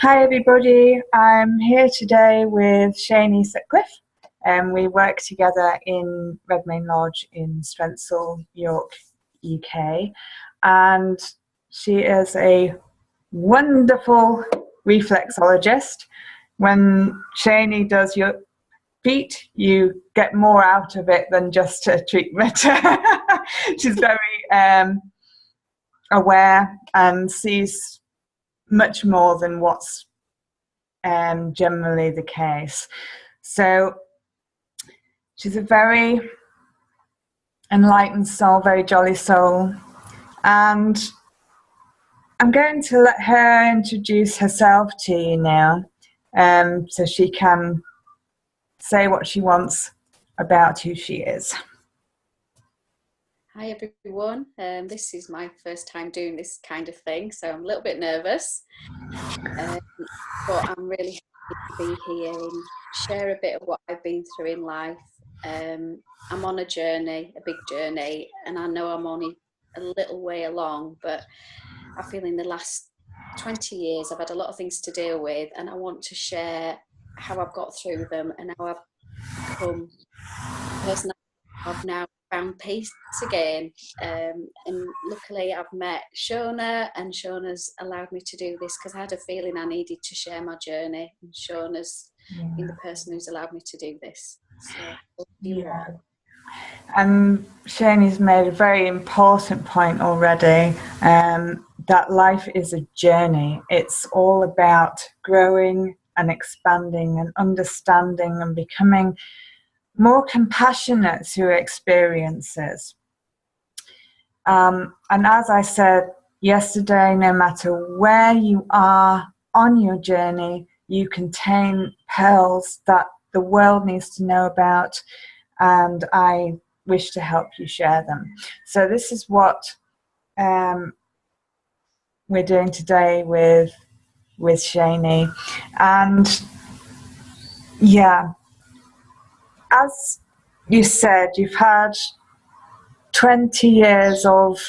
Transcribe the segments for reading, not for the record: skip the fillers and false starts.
Hi everybody, I'm here today with Shani Sutcliffe and we work together in Redmayne Lodge in Strensall, York, UK, and she is a wonderful reflexologist. When Shani does your feet, you get more out of it than just a treatment. She's very aware and sees much more than what's generally the case. So she's a very enlightened soul, very jolly soul, and I'm going to let her introduce herself to you now, so she can say what she wants about who she is. Hi everyone, this is my first time doing this kind of thing, so I'm a little bit nervous, but I'm really happy to be here and share a bit of what I've been through in life. I'm on a journey, a big journey, and I know I'm only a little way along, but I feel in the last 20 years I've had a lot of things to deal with, and I want to share how I've got through them and how I've become the person I've now found peace again, and luckily I've met Shona, and Shona's allowed me to do this because I had a feeling I needed to share my journey, and Shona's been the person who's allowed me to do this. So you all. And Shani's made a very important point already, that life is a journey. It's all about growing and expanding and understanding and becoming more compassionate through experiences. And as I said yesterday, no matter where you are on your journey, you contain pearls that the world needs to know about, and I wish to help you share them. So this is what we're doing today with Shani. And yeah, as you said, you've had 20 years of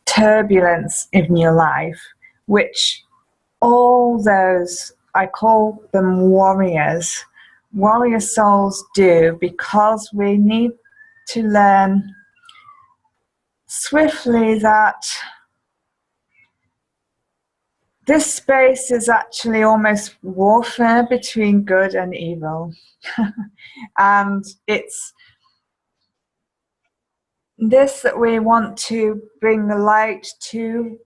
turbulence in your life, which all those, I call them warriors, warrior souls do, because we need to learn swiftly that this space is actually almost warfare between good and evil. And it's this that we want to bring the light to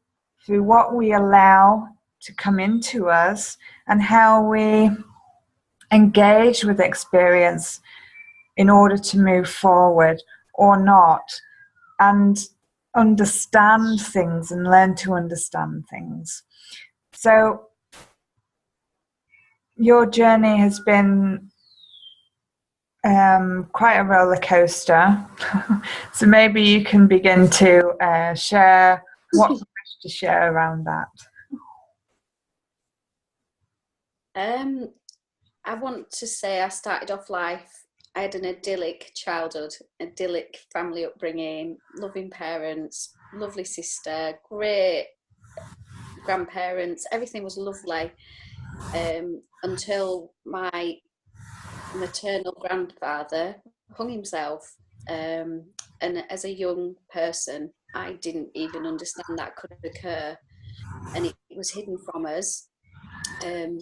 through what we allow to come into us and how we engage with experience in order to move forward or not, and understand things and learn to understand things. So your journey has been quite a roller coaster. So maybe you can begin to share what you wish to share around that. I want to say I started off life, I had an idyllic childhood, idyllic family upbringing, loving parents, lovely sister, great grandparents, everything was lovely, until my maternal grandfather hung himself, and as a young person I didn't even understand that could occur, and it was hidden from us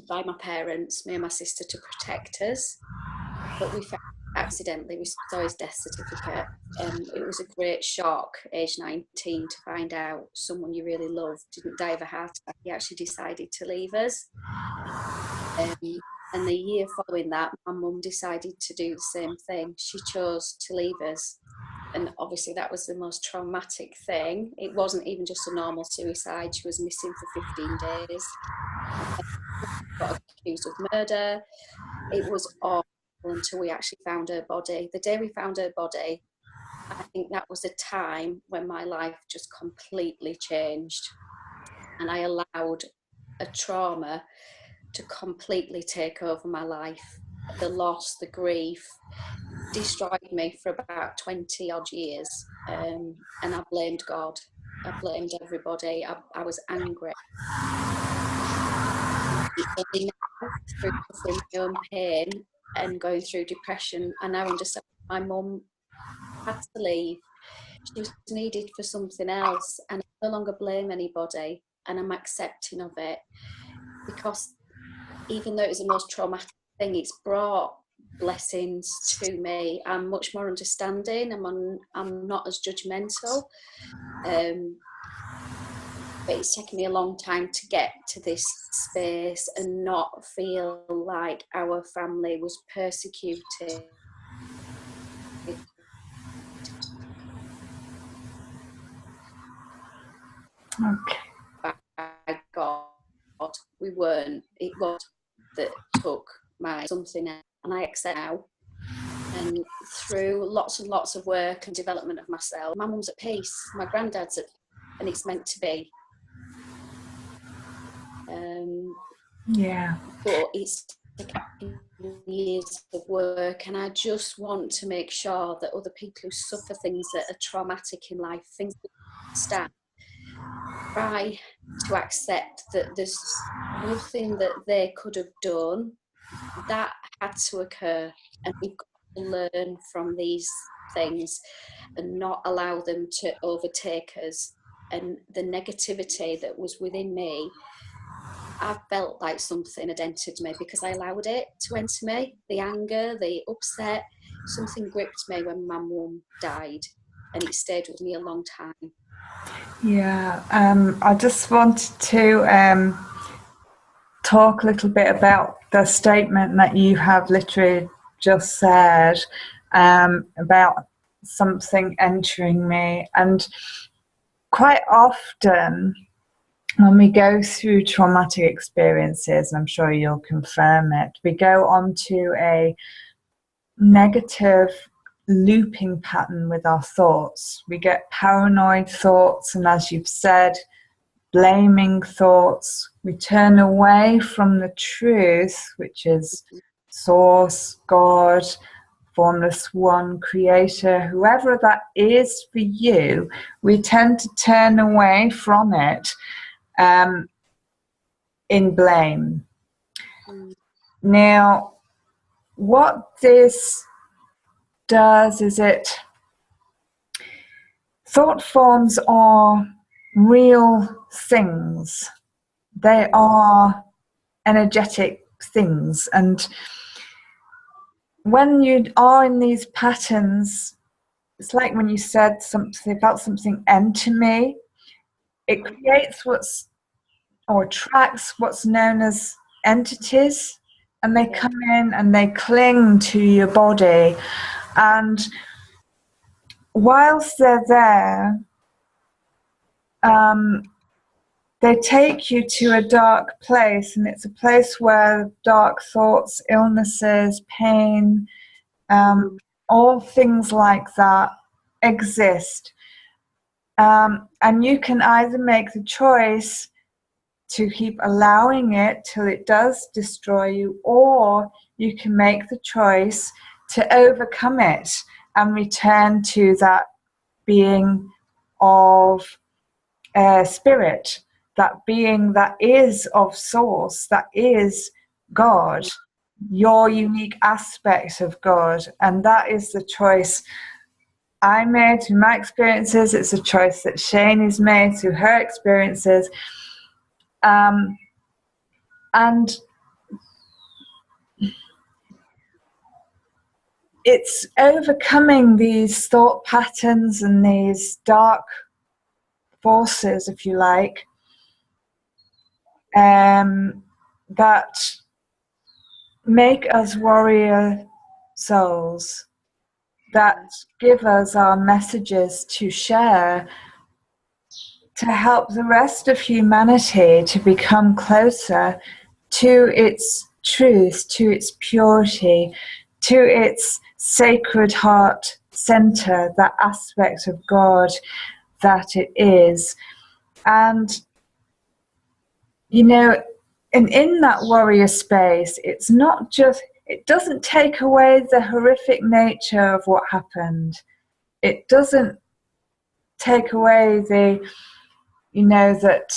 by my parents, me and my sister, to protect us, but we found accidentally we saw his death certificate. It was a great shock, age 19, to find out someone you really loved didn't die of a heart attack. He actually decided to leave us. And the year following that, my mum decided to do the same thing. She chose to leave us. And obviously that was the most traumatic thing. It wasn't even just a normal suicide. She was missing for 15 days. Got accused of murder. It was awful until we actually found her body. The day we found her body, I think that was a time when my life just completely changed. And I allowed a trauma to completely take over my life. The loss, the grief destroyed me for about 20 odd years, and I blamed God. I blamed everybody. I was angry. only now, through suffering my own pain and going through depression, I now understand my mum had to leave. She was needed for something else, and I no longer blame anybody, and I'm accepting of it, because even though it was the most traumatic thing, it's brought blessings to me. I'm much more understanding. I'm not as judgmental. But it's taken me a long time to get to this space and not feel like our family was persecuted Okay. by God. We weren't. It was that took my something else, and I accept now. And through lots and lots of work and development of myself, my mum's at peace, my granddad's at, and it's meant to be. Yeah. But it's taken years of work, and I just want to make sure that other people who suffer things that are traumatic in life, things that start, try to accept that there's nothing that they could have done. That had to occur, and we've got to learn from these things and not allow them to overtake us. And the negativity that was within me, I felt like something had entered me because I allowed it to enter me. The anger, the upset, something gripped me when my mum died, and it stayed with me a long time. Yeah. I just wanted to talk a little bit about the statement that you have literally just said, about something entering me. And quite often when we go through traumatic experiences, I'm sure you'll confirm it, we go onto a negative looping pattern with our thoughts. We get paranoid thoughts, and as you've said, blaming thoughts. We turn away from the truth, which is source, God, formless one, creator, whoever that is for you. We tend to turn away from it in blame. Now, what this does is thought forms are real things. They are energetic things. And when you are in these patterns, it's like when you said something about something enter me, it creates attracts what's known as entities, and they come in and they cling to your body, and whilst they're there, they take you to a dark place, and it's a place where dark thoughts, illnesses, pain, all things like that exist. And you can either make the choice to keep allowing it till it does destroy you, or you can make the choice to overcome it and return to that being of spirit, that being that is of source, that is God, your unique aspect of God. And that is the choice I made through my experiences. It's a choice that Shane has made through her experiences. And it's overcoming these thought patterns and these dark forces, if you like, that make us warrior souls, that give us our messages to share, to help the rest of humanity to become closer to its truth, to its purity, to its sacred heart center, that aspect of God that it is. And, you know, and in that warrior space, it's not just, it doesn't take away the horrific nature of what happened. It doesn't take away the, you know, that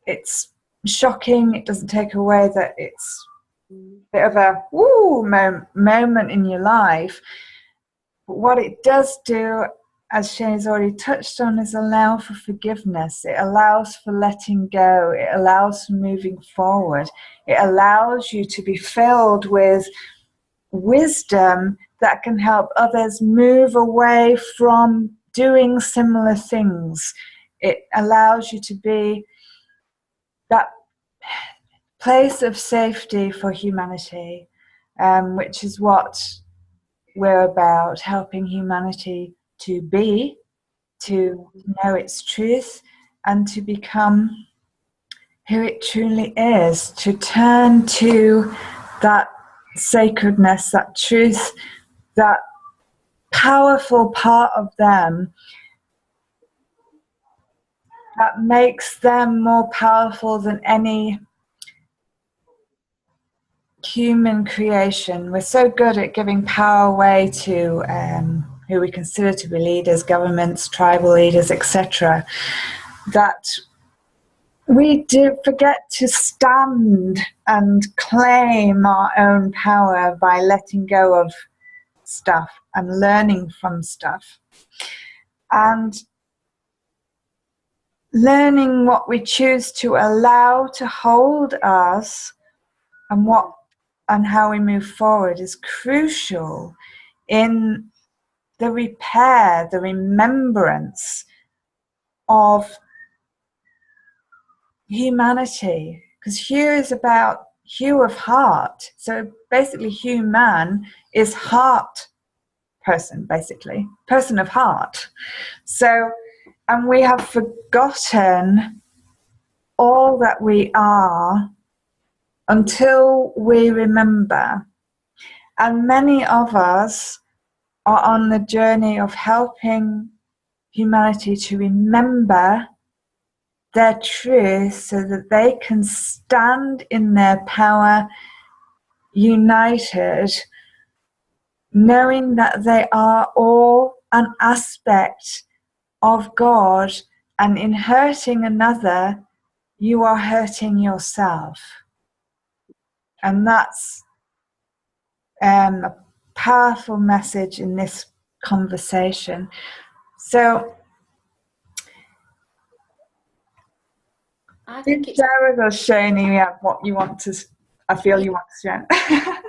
it's shocking. It doesn't take away that it's Mm. a bit of a moment in your life. But what it does do, as Shane's already touched on, is allow for forgiveness. It allows for letting go. It allows for moving forward. It allows you to be filled with wisdom that can help others move away from doing similar things. It allows you to be that place of safety for humanity, which is what we're about, helping humanity to be, to know its truth, and to become who it truly is, to turn to that sacredness, that truth, that powerful part of them that makes them more powerful than any human creation. We're so good at giving power away to who we consider to be leaders, governments, tribal leaders, etc., that we do forget to stand and claim our own power by letting go of stuff and learning from stuff and learning what we choose to allow to hold us, and how we move forward is crucial in the repair, the remembrance of humanity. Because hue is about hue of heart. So basically, human is heart person, basically, person of heart. So, and we have forgotten all that we are until we remember. And many of us are on the journey of helping humanity to remember their truth so that they can stand in their power, united, knowing that they are all an aspect of God, and in hurting another, you are hurting yourself. And that's a powerful message in this conversation. So I think it's, share with us, Shani, what you want to, I feel you want to share. I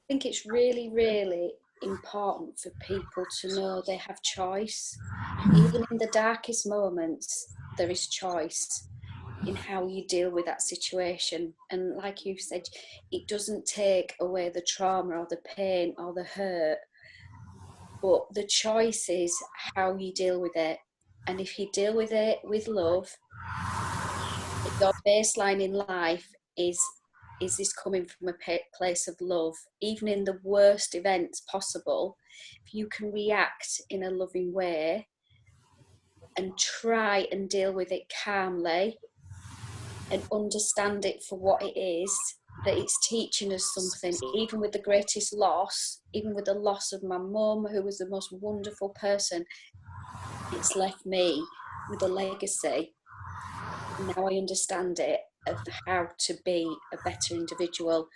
think it's really, really important for people to know they have choice. Even in the darkest moments, there is choice in how you deal with that situation. And like you said, it doesn't take away the trauma or the pain or the hurt, but the choice is how you deal with it. And if you deal with it with love, your baseline in life is this coming from a place of love, even in the worst events possible. If you can react in a loving way and try and deal with it calmly and understand it for what it is, that it's teaching us something. Even with the greatest loss, even with the loss of my mum, who was the most wonderful person, it's left me with a legacy. Now I understand it, of how to be a better individual.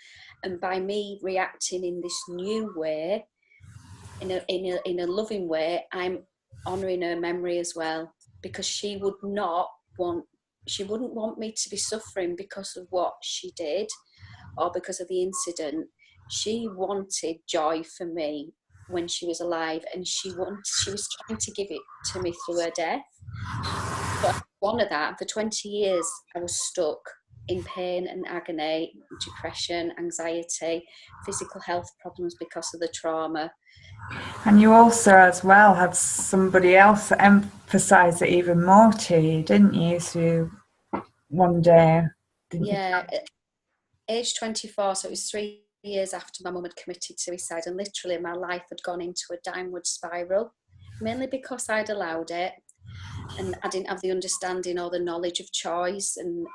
And by me reacting in this new way, in a loving way, I'm honouring her memory as well, because she wouldn't want me to be suffering because of what she did or because of the incident. She wanted joy for me when she was alive, and she was trying to give it to me through her death. But one of that, for 20 years, I was stuck in pain and agony, depression, anxiety, physical health problems because of the trauma. And you also, as well, had somebody else emphasize it even more to you, didn't you? Through one day, didn't you? Yeah, at age 24, so it was 3 years after my mum had committed suicide, and literally my life had gone into a downward spiral, mainly because I'd allowed it, and I didn't have the understanding or the knowledge of choice, and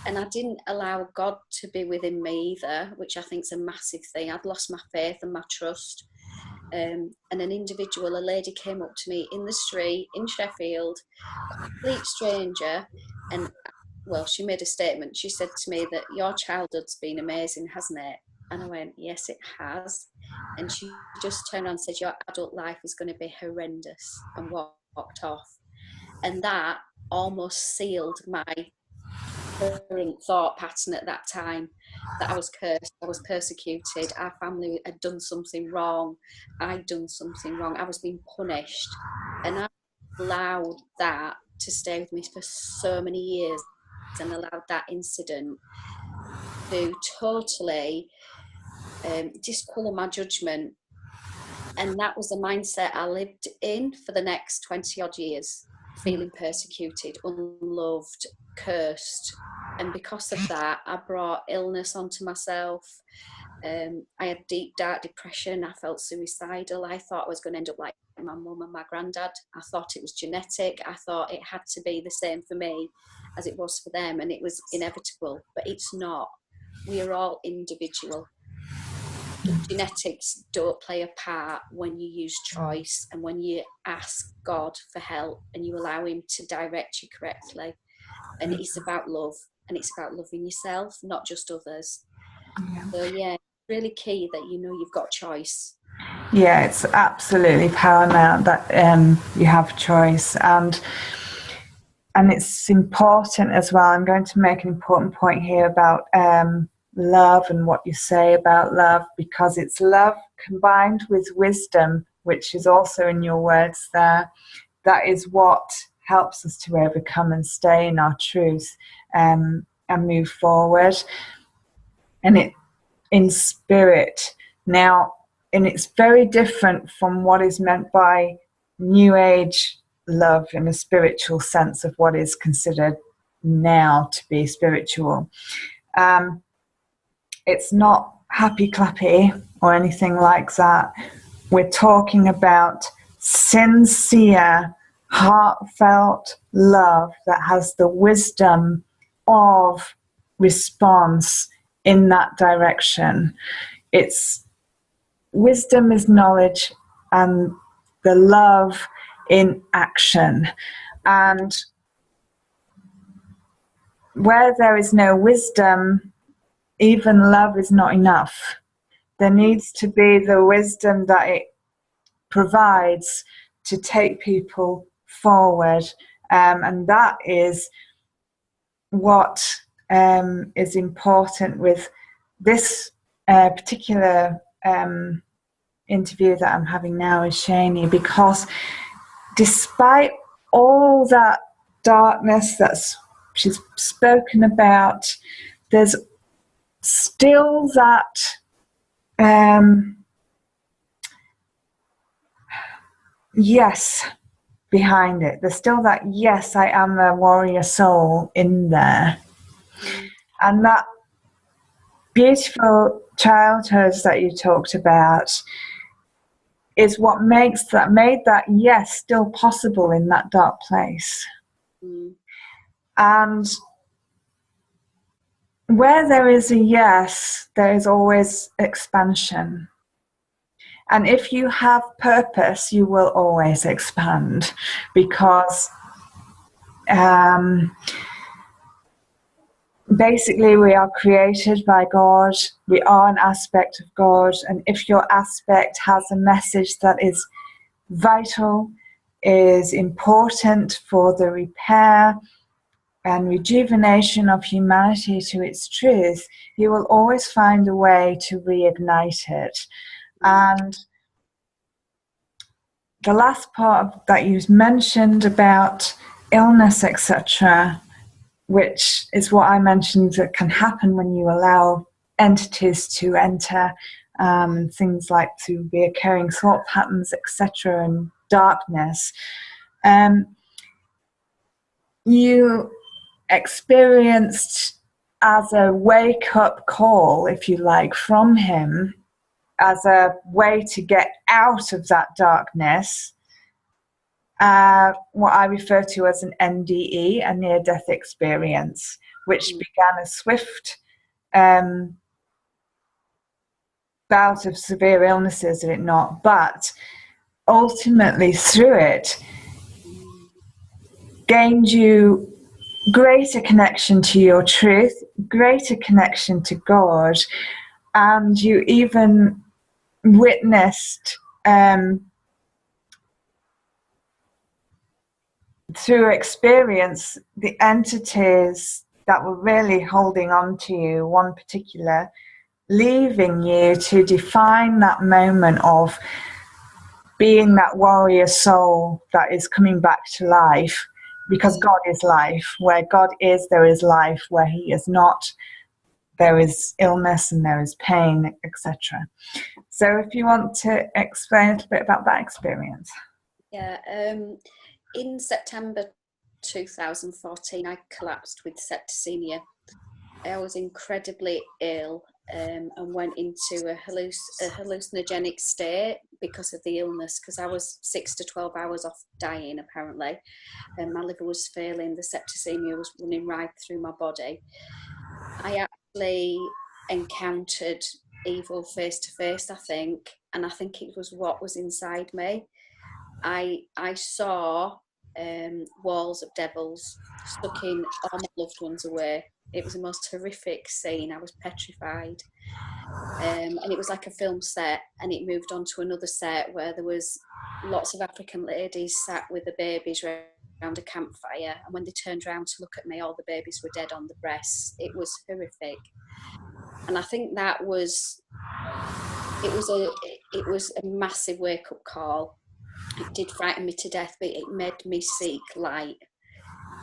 I didn't allow God to be within me either, which I think is a massive thing. I'd lost my faith and my trust. And a lady came up to me in the street in Sheffield, complete stranger, and well, she made a statement. She said to me that your childhood's been amazing, hasn't it? And I went, yes, it has. And she just turned around and said, your adult life is going to be horrendous, and walked off. And that almost sealed my current thought pattern at that time, that I was cursed, I was persecuted, our family had done something wrong, I'd done something wrong, I was being punished. And I allowed that to stay with me for so many years, and allowed that incident to totally discolour my judgment. And that was the mindset I lived in for the next 20 odd years, feeling persecuted, unloved, cursed. And because of that, I brought illness onto myself. I had deep, dark depression. I felt suicidal. I thought I was going to end up like my mum and my granddad. I thought it was genetic. I thought it had to be the same for me as it was for them, and it was inevitable. But it's not. We are all individual. Genetics don't play a part when you use choice, and when you ask God for help and you allow him to direct you correctly. And it's about love, and it's about loving yourself, not just others. So yeah, it's really key that you know you've got choice. Yeah, it's absolutely paramount that you have choice, and it's important as well. I'm going to make an important point here about love and what you say about love, because it's love combined with wisdom, which is also in your words there. That is what helps us to overcome and stay in our truth and move forward. And it in spirit. Now, and it's very different from what is meant by New Age love in a spiritual sense of what is considered now to be spiritual. It's not happy clappy or anything like that. We're talking about sincere, heartfelt love that has the wisdom of response in that direction. It's wisdom is knowledge, and the love in action. And where there is no wisdom, even love is not enough. There needs to be the wisdom that it provides to take people forward. And that is what is important with this particular interview that I'm having now with Shani, because despite all that darkness that she's spoken about, there's still that yes behind it. There's still that yes, I am a warrior soul in there. And that beautiful childhood that you talked about is what made that yes still possible in that dark place. And where there is a yes, there is always expansion. And if you have purpose, you will always expand, because basically we are created by God. We are an aspect of God. And if your aspect has a message that is vital, is important for the repair and rejuvenation of humanity to its truth, you will always find a way to reignite it. And the last part that you mentioned about illness, etc., which is what I mentioned that can happen when you allow entities to enter, things like through reoccurring thought patterns, etc., and darkness. You experienced as a wake-up call, if you like, from him, as a way to get out of that darkness, what I refer to as an NDE, a near-death experience, which began a swift bout of severe illnesses, did it not? But ultimately through it, gained you greater connection to your truth, greater connection to God, and you even witnessed through experience the entities that were really holding on to you, one particular, leaving you to define that moment of being that warrior soul that is coming back to life, because God is life. Where God is, there is life. Where he is not, there is illness and there is pain, etc. So if you want to explain a little bit about that experience. Yeah, in September 2014, I collapsed with septicemia. I was incredibly ill and went into a hallucinogenic state because of the illness, because I was 6 to 12 hours off dying, apparently. And my liver was failing, the septicemia was running right through my body. I actually encountered evil face to face, I think, and I think it was what was inside me. I saw walls of devils sucking all my loved ones away. It was the most horrific scene. I was petrified. And it was like a film set, and it moved on to another set where there was lots of African ladies sat with the babies around a campfire, and when they turned around to look at me, all the babies were dead on the breasts. It was horrific. And I think that was it was a massive wake-up call. It did frighten me to death, but it made me seek light,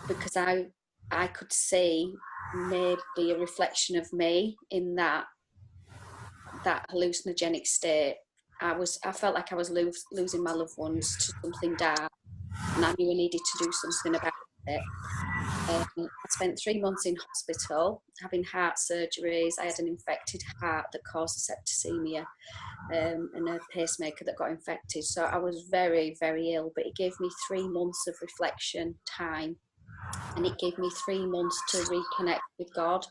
because I could see maybe a reflection of me in that hallucinogenic state. I felt like I was losing my loved ones to something dark, and I knew I needed to do something about it. I spent 3 months in hospital having heart surgeries. I had an infected heart that caused septicemia, and a pacemaker that got infected. So I was very, very ill, but it gave me 3 months of reflection time, and it gave me 3 months to reconnect with God.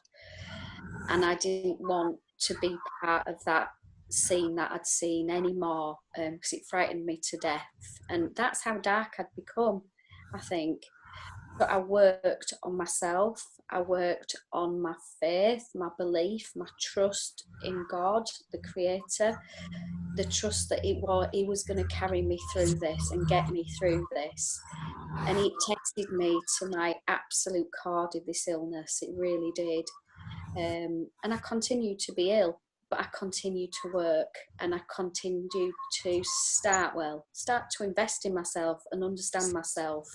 And I didn't want to be part of that scene that I'd seen anymore, because it frightened me to death. And that's how dark I'd become, I think. But I worked on myself. I worked on my faith, my belief, my trust in God, the Creator, the trust that He was going to carry me through this and get me through this. And it tested me to my absolute core, did this illness. It really did. And I continued to be ill, but I continued to work, and I continued to start to invest in myself and understand myself.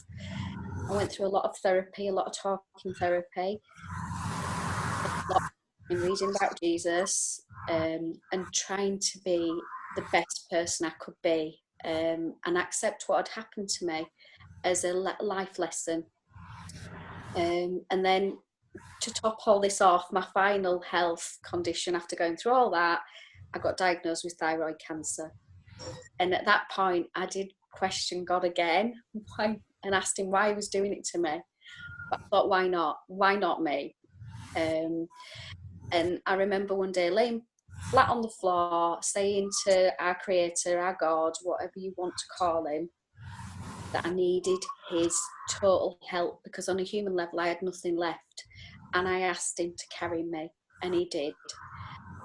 I went through a lot of therapy, a lot of talking therapy, a lot of reading about Jesus, and trying to be the best person I could be, and accept what had happened to me as a life lesson. And then, to top all this off, my final health condition after going through all that, I got diagnosed with thyroid cancer. And at that point, I did question God again, and asked him why he was doing it to me. But I thought, why not? Why not me? And I remember one day laying flat on the floor, saying to our Creator, our God, whatever you want to call him, that I needed his total help, because on a human level, I had nothing left. And I asked him to carry me, and he did.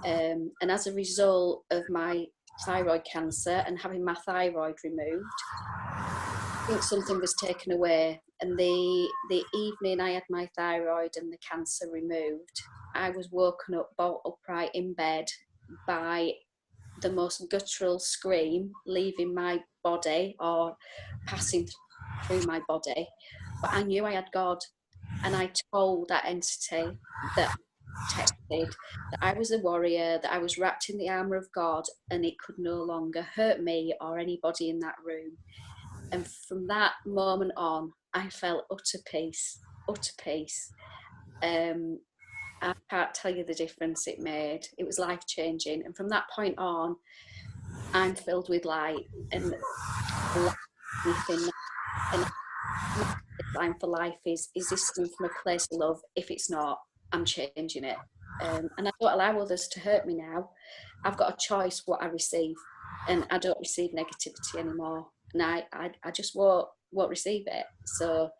And as a result of my thyroid cancer and having my thyroid removed, I think something was taken away. And the evening I had my thyroid and the cancer removed, I was woken up bolt upright in bed by the most guttural scream leaving my body or passing through my body. But I knew I had God, and I told that entity that protected, that I was a warrior, that I was wrapped in the armour of God, and it could no longer hurt me or anybody in that room. And from that moment on, I felt utter peace, utter peace. I can't tell you the difference it made. It was life-changing. And from that point on, I'm filled with light, and anything. And my line for life is this coming from a place of love? If it's not, I'm changing it. And I don't allow others to hurt me now. I've got a choice what I receive, and I don't receive negativity anymore. And I just won't receive it. So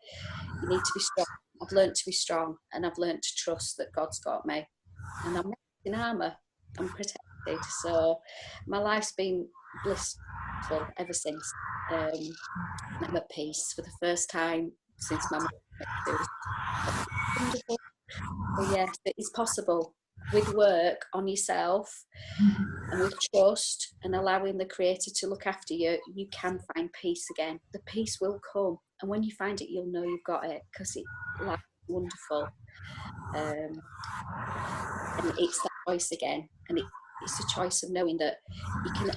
you need to be strong. I've learned to be strong, and I've learned to trust that God's got me, and I'm not in armour. I'm protected. So my life's been blissful ever since. I'm at peace for the first time since my mum went through this. Wonderful. So yes, it is possible with work on yourself and with trust and allowing the Creator to look after you. You can find peace again. The peace will come, and when you find it, you'll know you've got it, because life's wonderful. And it's that choice again, and it's a choice of knowing that you can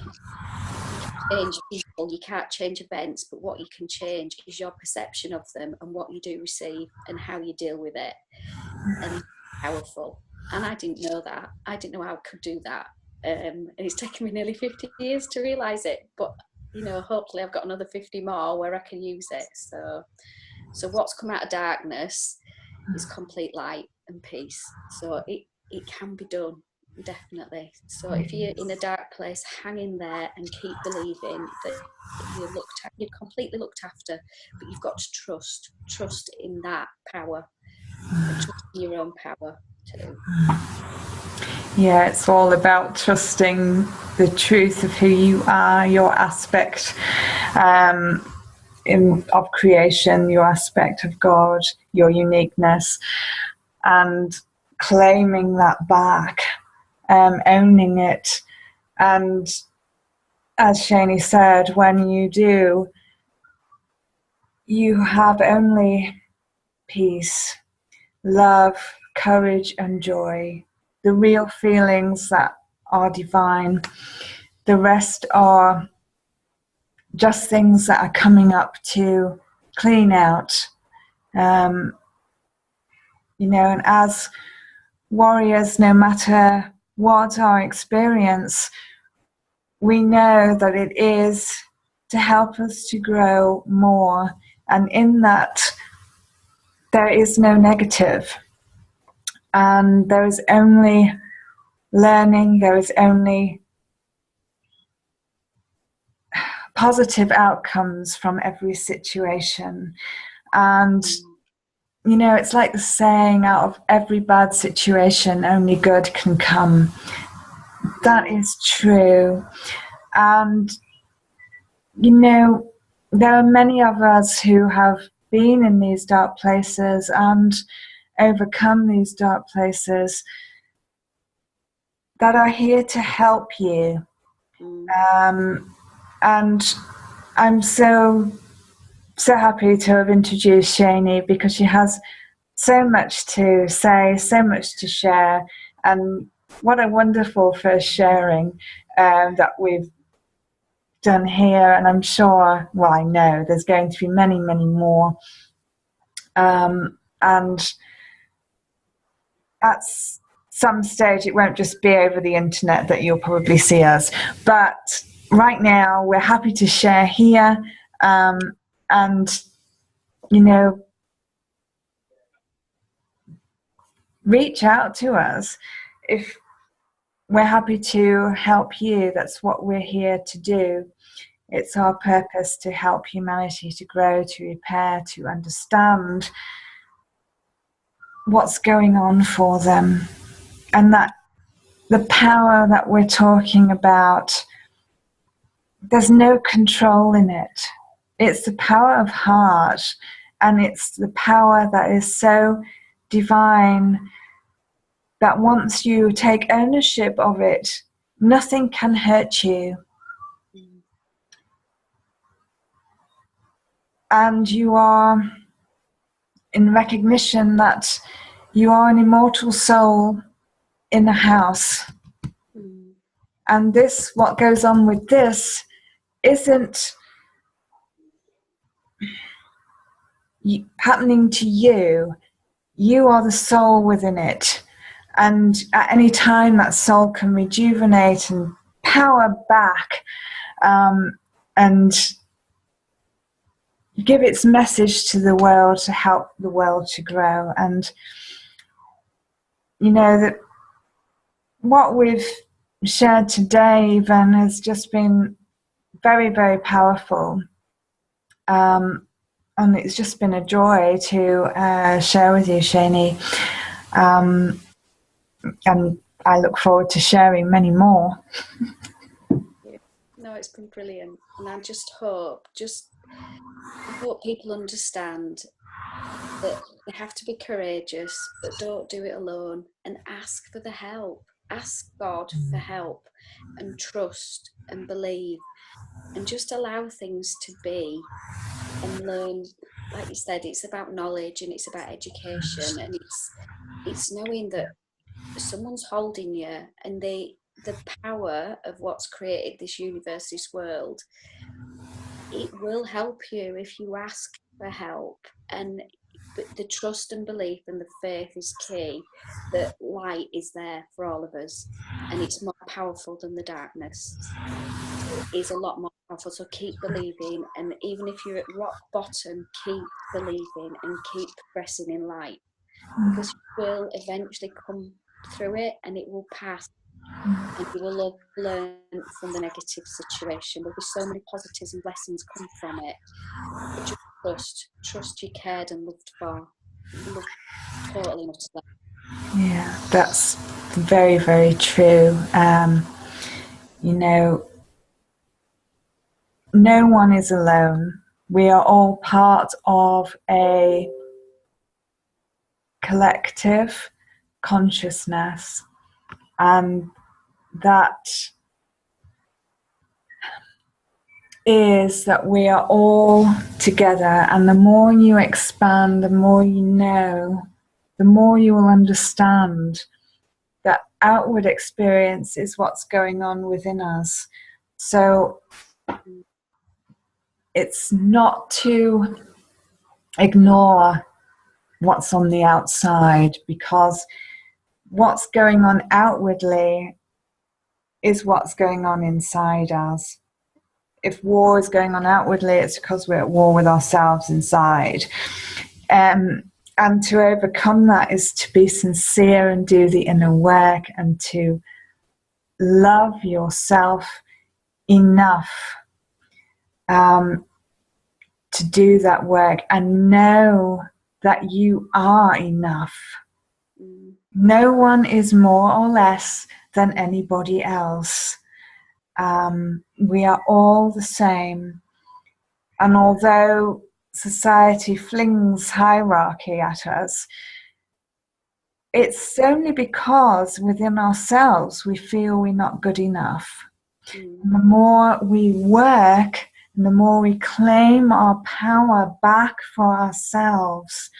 change people, you can't change events, but what you can change is your perception of them and what you do receive and how you deal with it. And it's powerful. And I didn't know that. I didn't know how I could do that. And it's taken me nearly 50 years to realise it. But, you know, hopefully I've got another 50 more where I can use it. So what's come out of darkness is complete light and peace. So it can be done, definitely. So if you're in a dark place, hang in there and keep believing that you're completely looked after, but you've got to trust in that power, and trust in your own power too. Yeah, it's all about trusting the truth of who you are, your aspect of creation, your aspect of God, your uniqueness, and claiming that back, owning it. And as Shani said, when you do, you have only peace, love, courage, and joy, the real feelings that are divine. The rest are just things that are coming up to clean out. You know, and as warriors, no matter what our experience, we know that it is to help us to grow more. And in that, there is no negative. And there is only learning, there is only positive outcomes from every situation. And, you know, it's like the saying, out of every bad situation, only good can come. That is true. And, you know, there are many of us who have been in these dark places and overcome these dark places that are here to help you. And I'm so happy to have introduced Shani, because she has so much to say, so much to share, and what a wonderful first sharing that we've done here. And I'm sure, well, I know there's going to be many, many more. And at some stage, it won't just be over the internet that you'll probably see us. But right now, we're happy to share here. And, you know, reach out to us if we're happy to help you. That's what we're here to do. It's our purpose to help humanity to grow, to repair, to understand what's going on for them. And that the power that we're talking about, there's no control in it. It's the power of heart, and it's the power that is so divine that once you take ownership of it, nothing can hurt you. And you are in recognition that you are an immortal soul in a house. And this, what goes on with this, isn't happening to you. You are the soul within it. And at any time, that soul can rejuvenate and power back and give its message to the world to help the world to grow. And, you know, that what we've shared today has just been very, very powerful. And it's just been a joy to share with you, Shani. And I look forward to sharing many more. No, it's been brilliant. And I hope people understand that they have to be courageous, but don't do it alone, and ask for the help. Ask God for help, and trust and believe, and just allow things to be and learn. Like you said, it's about knowledge and it's about education, and it's knowing that someone's holding you, and the power of what's created this universe, this world, it will help you if you ask for help. And the trust and belief and the faith is key, that light is there for all of us, and it's more powerful than the darkness. It is a lot more powerful, so keep believing, and even if you're at rock bottom, keep believing and keep progressing in light, because you will eventually come through it, and it will pass, and you will learn from the negative situation. There'll be so many positives and lessons come from it. But just trust you're cared and loved for, loved totally and utterly. Yeah, that's very, very true. You know, no one is alone. We are all part of a collective consciousness, and that is that we are all together. And the more you expand, the more you know, the more you will understand that outward experience is what's going on within us. So it's not to ignore what's on the outside, because what's going on outwardly is what's going on inside us. If war is going on outwardly, it's because we're at war with ourselves inside. And to overcome that is to be sincere and do the inner work, and to love yourself enough to do that work, and know that you are enough. No one is more or less than anybody else. We are all the same. And although society flings hierarchy at us, it's only because within ourselves we feel we're not good enough. And the more we work, and the more we claim our power back for ourselves,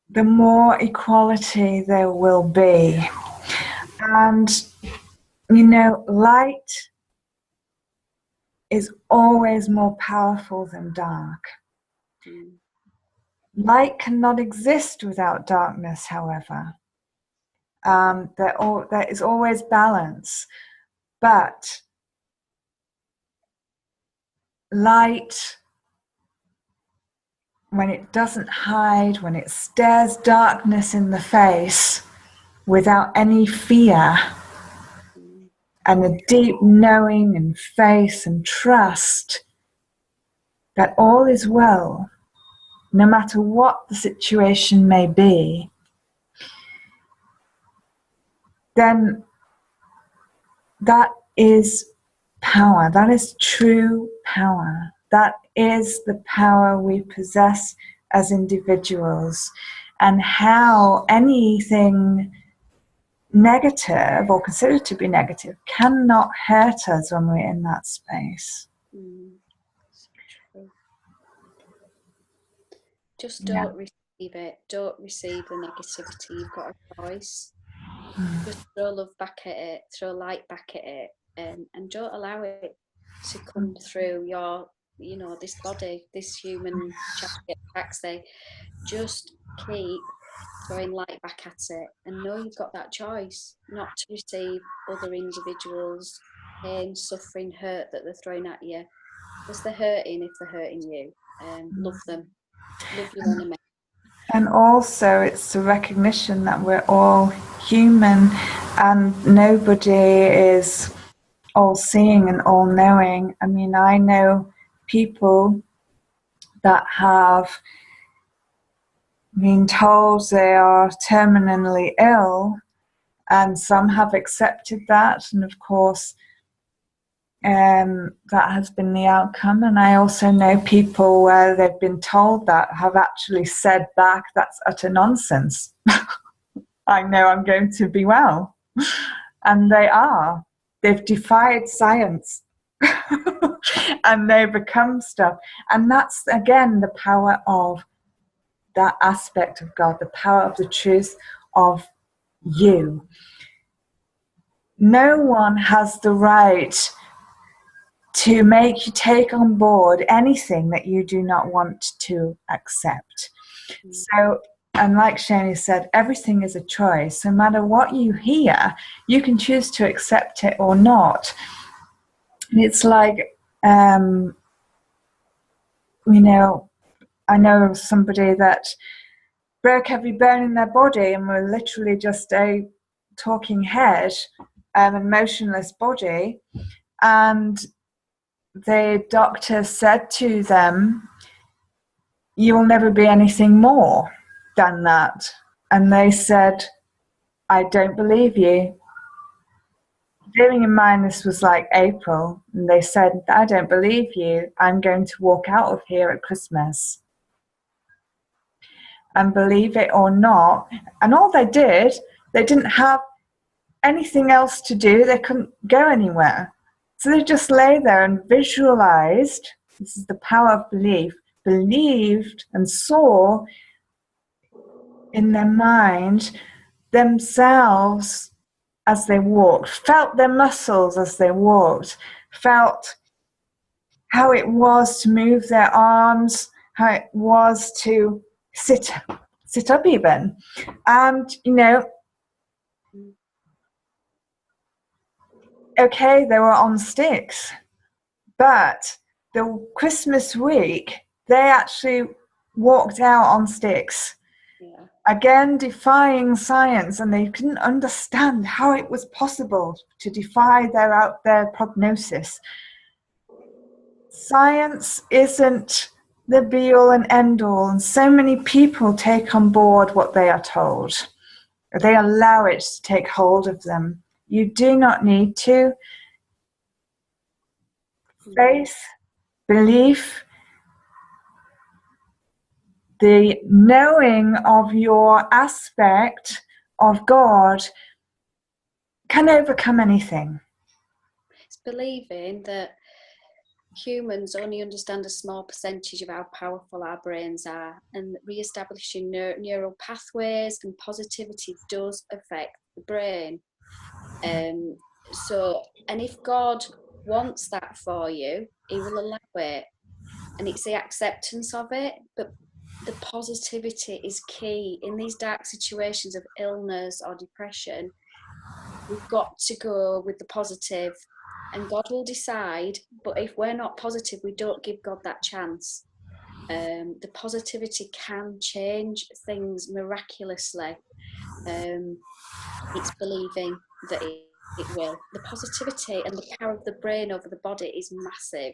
the more equality there will be. And, you know, light is always more powerful than dark. Light cannot exist without darkness, however. There is always balance. But light, when it doesn't hide, when it stares darkness in the face without any fear, and a deep knowing and faith and trust that all is well, no matter what the situation may be, then that is power. That is true power. That is the power we possess as individuals, and how anything negative or considered to be negative cannot hurt us when we're in that space. So true. Just don't receive it. Don't receive the negativity. You've got a choice. Just throw love back at it, throw light back at it, and don't allow it to come through your, you know, this body, this human taxi. Just keep throwing light back at it, and know you've got that choice not to receive other individuals' pain, suffering, hurt that they're throwing at you, because they're hurting if they're hurting you. Love them, love your enemy. And also it's the recognition that we're all human, and nobody is all seeing and all knowing. I mean, I know people that have been told they are terminally ill, and some have accepted that, and of course that has been the outcome. And I also know people where they've been told that have actually said back, that's utter nonsense. I know I'm going to be well. And they are. They've defied science. And they become stuff. And that's, again, the power of that aspect of God, the power of the truth of you. No one has the right to make you take on board anything that you do not want to accept. So, and like Shani said, everything is a choice. No matter what you hear, you can choose to accept it or not. It's like, you know, I know somebody that broke every bone in their body and were literally just a talking head, a motionless body. And the doctor said to them, you will never be anything more than that. And they said, I don't believe you. Bearing in mind this was like April, and they said, I don't believe you. I'm going to walk out of here at Christmas. And believe it or not, and all they did, they didn't have anything else to do. They couldn't go anywhere. So they just lay there and visualized, this is the power of belief, believed and saw in their mind themselves as they walked, felt their muscles as they walked, felt how it was to move their arms, how it was to sit up even. And, you know, okay, they were on sticks, but the Christmas week, they actually walked out on sticks. Yeah. Again, defying science, and they couldn't understand how it was possible to defy their prognosis. Science isn't the be-all and end-all, and so many people take on board what they are told. They allow it to take hold of them. You do not need to. Faith, belief, the knowing of your aspect of God can overcome anything. It's believing that humans only understand a small percentage of how powerful our brains are, and re-establishing neural pathways and positivity does affect the brain. And if God wants that for you, he will allow it, and it's the acceptance of it. But the positivity is key in these dark situations of illness or depression. We've got to go with the positive, and God will decide. But if we're not positive, we don't give God that chance. The positivity can change things miraculously. It's believing that it will. The positivity and the power of the brain over the body is massive.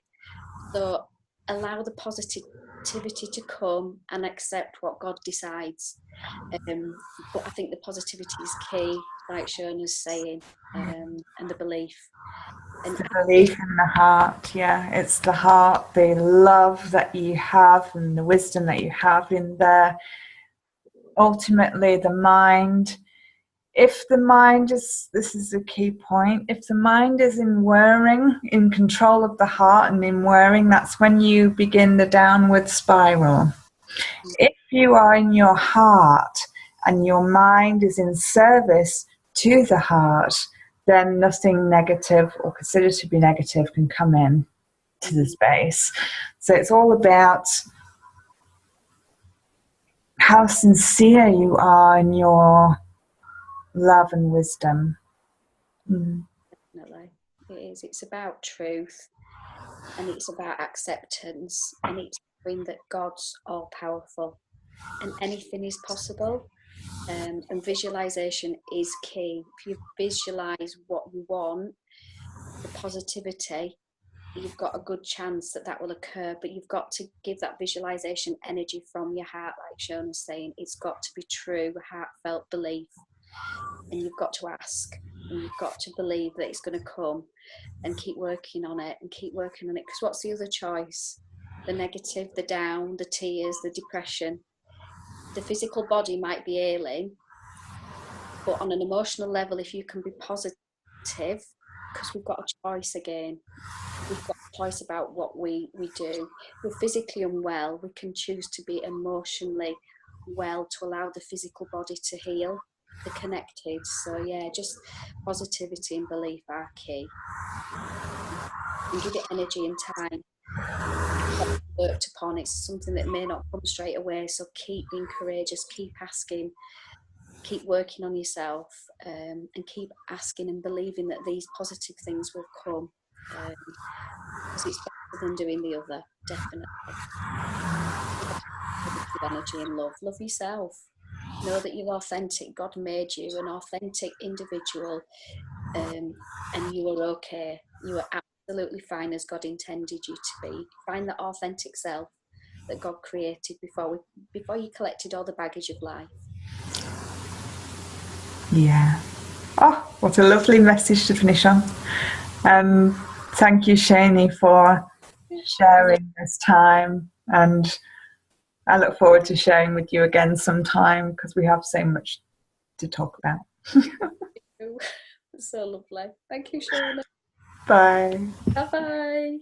So allow the positivity to come and accept what God decides. But I think the positivity is key, like Shona's saying, and the belief. And the belief in the heart, yeah. It's the heart, the love that you have and the wisdom that you have in there. Ultimately, the mind. If the mind is, this is a key point, if the mind is in worrying, in control of the heart and in worrying, that's when you begin the downward spiral. If you are in your heart and your mind is in service to the heart, then nothing negative or considered to be negative can come in to the space. So it's all about how sincere you are in your love and wisdom. Definitely. It is. It's about truth, and it's about acceptance, and it's knowing that God's all powerful and anything is possible. And visualization is key. If you visualize what you want, the positivity, you've got a good chance that that will occur, but you've got to give that visualization energy from your heart, like Shona's saying. It's got to be true, heartfelt belief, and you've got to ask, and you've got to believe that it's going to come, and keep working on it, and keep working on it, because what's the other choice? The negative, the down, the tears, the depression. The physical body might be ailing, but on an emotional level, if you can be positive, because we've got a choice again, we've got a choice about what we do. We're physically unwell, we can choose to be emotionally well to allow the physical body to heal. They're connected. So yeah, just positivity and belief are key. And give it energy and time. Worked upon, it's something that may not come straight away, so keep being courageous, keep asking, keep working on yourself, and keep asking and believing that these positive things will come, because it's better than doing the other, definitely. Positive energy and love yourself, know that you're authentic. God made you an authentic individual, and you are okay, you are absolutely fine as God intended you to be. Find that authentic self that God created before you collected all the baggage of life. Yeah. Oh, what a lovely message to finish on. Thank you, Shani, for sharing this time, and I look forward to sharing with you again sometime, because we have so much to talk about. So lovely. Thank you, Shona. Bye. Bye bye.